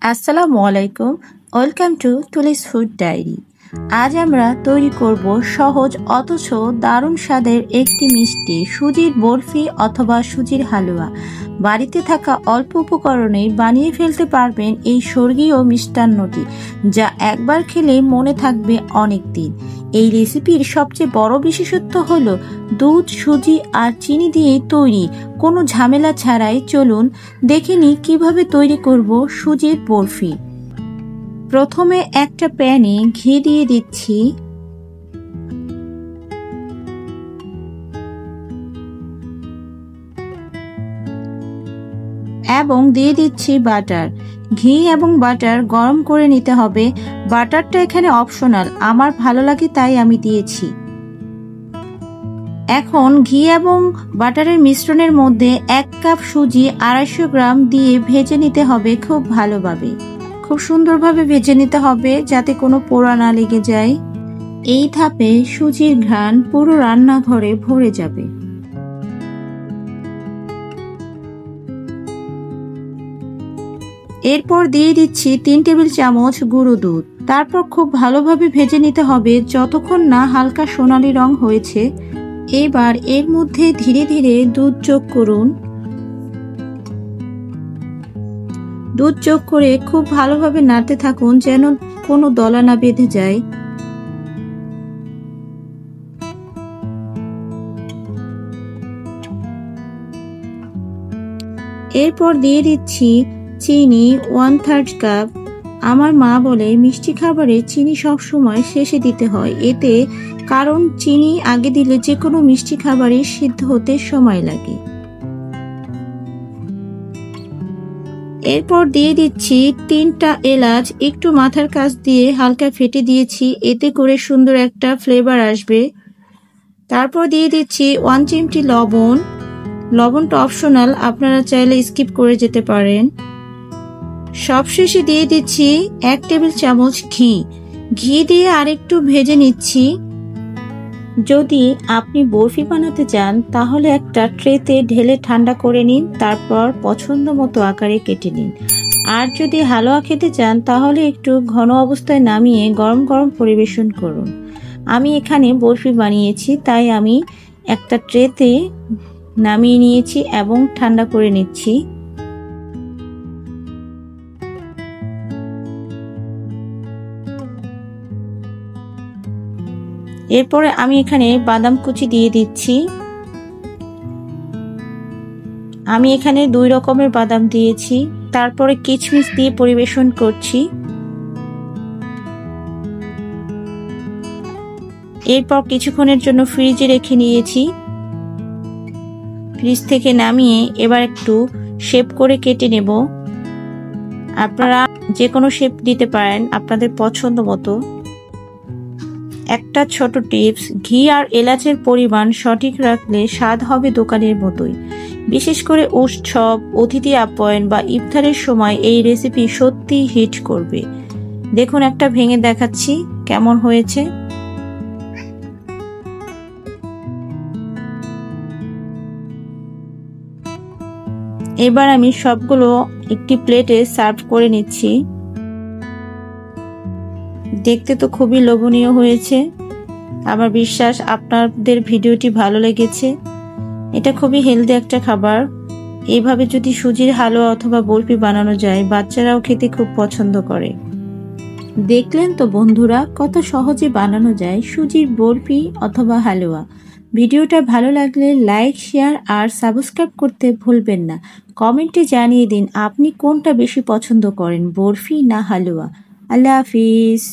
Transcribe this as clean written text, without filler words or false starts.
আসসালামু আলাইকুম, welcome to টুলিস food diary. আজ আমরা তৈরি করব সহজ অথচ দারুণ স্বাদের একটি মিষ্টি সুজির বরফি অথবা সুজির হালুয়া। বাড়িতে থাকা অল্প উপকরণেই বানিয়ে ফেলতে পারবেন এই স্বর্গীয় মিষ্টান্নটি, যা একবার খেলে মনে থাকবে অনেক দিন। এই রেসিপির সবচেয়ে বড় বিশেষত্ব হলো দুধ, সুজি আর চিনি দিয়েই তৈরি, কোনো ঝামেলা ছাড়াই। চলুন দেখে নিই কিভাবে তৈরি করব সুজির বরফি। প্রথমে একটা প্যানে ঘি দিয়ে দিচ্ছি, এবং দিয়ে দিচ্ছি বাটার। ঘি এবং বাটার গরম করে নিতে হবে। বাটারটা এখানে অপশনাল, আমার ভালো লাগে তাই আমি দিয়েছি। এখন ঘি এবং বাটারের মিশ্রণের মধ্যে 1 কাপ সুজি 250 গ্রাম দিয়ে ভেজে নিতে হবে খুব ভালোভাবে। খুব সুন্দরভাবে ভেজে নিতে হবে যাতে কোনো পোড়া না লেগে যায়। এই ধাপে সুজির ঘ্রাণ পুরো রান্নাঘরে ভরে যাবে। এরপর দিয়ে দিচ্ছি 3 টেবিল চামচ গুঁড়ো দুধ। তারপর খুব ভালোভাবে ভেজে নিতে হবে যতক্ষণ না হালকা সোনালী রং হয়েছে। এবার এর মধ্যে ধীরে ধীরে দুধ যোগ করুন। দুধ যোগ করে খুব ভালোভাবে নাড়তে থাকুন যেন কোনো দলা না বেঁধে যায়। এরপর দিয়ে দিচ্ছি চিনি 1/3 কাপ। আমার মা বলে মিষ্টি খাবারে চিনি সবসময় শেষে দিতে হয়, এতে কারণ চিনি আগে দিলে যে কোনো মিষ্টি খাবারে সিদ্ধ হতে সময় লাগে। এরপর দিয়ে দিচ্ছি 3টা এলাচ, একটু মাথার কাছ দিয়ে হালকা ফেটে দিয়েছি, এতে করে সুন্দর একটা ফ্লেভার আসবে। তারপর দিয়ে দিচ্ছি 1 চিমটি লবণ। লবণটা অপশনাল, আপনারা চাইলে স্কিপ করে যেতে পারেন। সবশেষে দিয়ে দিচ্ছি 1 টেবিল চামচ ঘি। ঘি দিয়ে আরেকটু ভেজে নিচ্ছি। যদি আপনি বরফি বানাতে চান তাহলে একটা ট্রেতে ঢেলে ঠান্ডা করে নিন, তারপর পছন্দ মতো আকারে কেটে নিন। আর যদি হালুয়া খেতে চান তাহলে একটু ঘন অবস্থায় নামিয়ে গরম গরম পরিবেশন করুন। আমি এখানে বরফি বানিয়েছি তাই আমি একটা ট্রেতে নামিয়ে নিয়েছি এবং ঠান্ডা করে নিচ্ছি। এরপরে আমি এখানে বাদাম কুচি দিয়ে দিচ্ছি। আমি এখানে 2 রকমের বাদাম দিয়েছি। তারপরে কিশমিশ দিয়ে পরিবেশন করছি। এরপর কিছুক্ষণের জন্য ফ্রিজে রেখে নিয়েছি। ফ্রিজ থেকে নামিয়ে এবার একটু শেপ করে কেটে নেব। আপনারা যে কোনো শেপ দিতে পারেন আপনাদের পছন্দ মতো। একটা ছোট টিপস, ঘি আর এলাচের পরিমাণ সঠিক রাখলে স্বাদ হবে দোকানের মতোই। বিশেষ করে উৎসব, অতিথি আপ্যায়ন বা ইফতারের সময় এই রেসিপি সত্যিই হিট করবে। দেখুন একটা ভেঙে দেখাচ্ছি কেমন হয়েছে। এবার আমি সবগুলো একটি প্লেটে সার্ভ করে নিচ্ছি। দেখতে তো খুবই লোভনীয় হয়েছে। আমার বিশ্বাস আপনাদের ভিডিওটি ভালো লেগেছে। এটা খুবই হেলদি একটা খাবার। এইভাবে যদি সুজির হালুয়া অথবা বরফি বানানো যায় বাচ্চারাও খেতে খুব পছন্দ করে। দেখলেন তো বন্ধুরা কত সহজে বানানো যায় সুজির বরফি অথবা হালুয়া। ভিডিওটা ভালো লাগলে লাইক, শেয়ার আর সাবস্ক্রাইব করতে ভুলবেন না। কমেন্টে জানিয়ে দিন আপনি কোনটা বেশি পছন্দ করেন, বরফি না হালুয়া। আল্লাহ হাফিজ।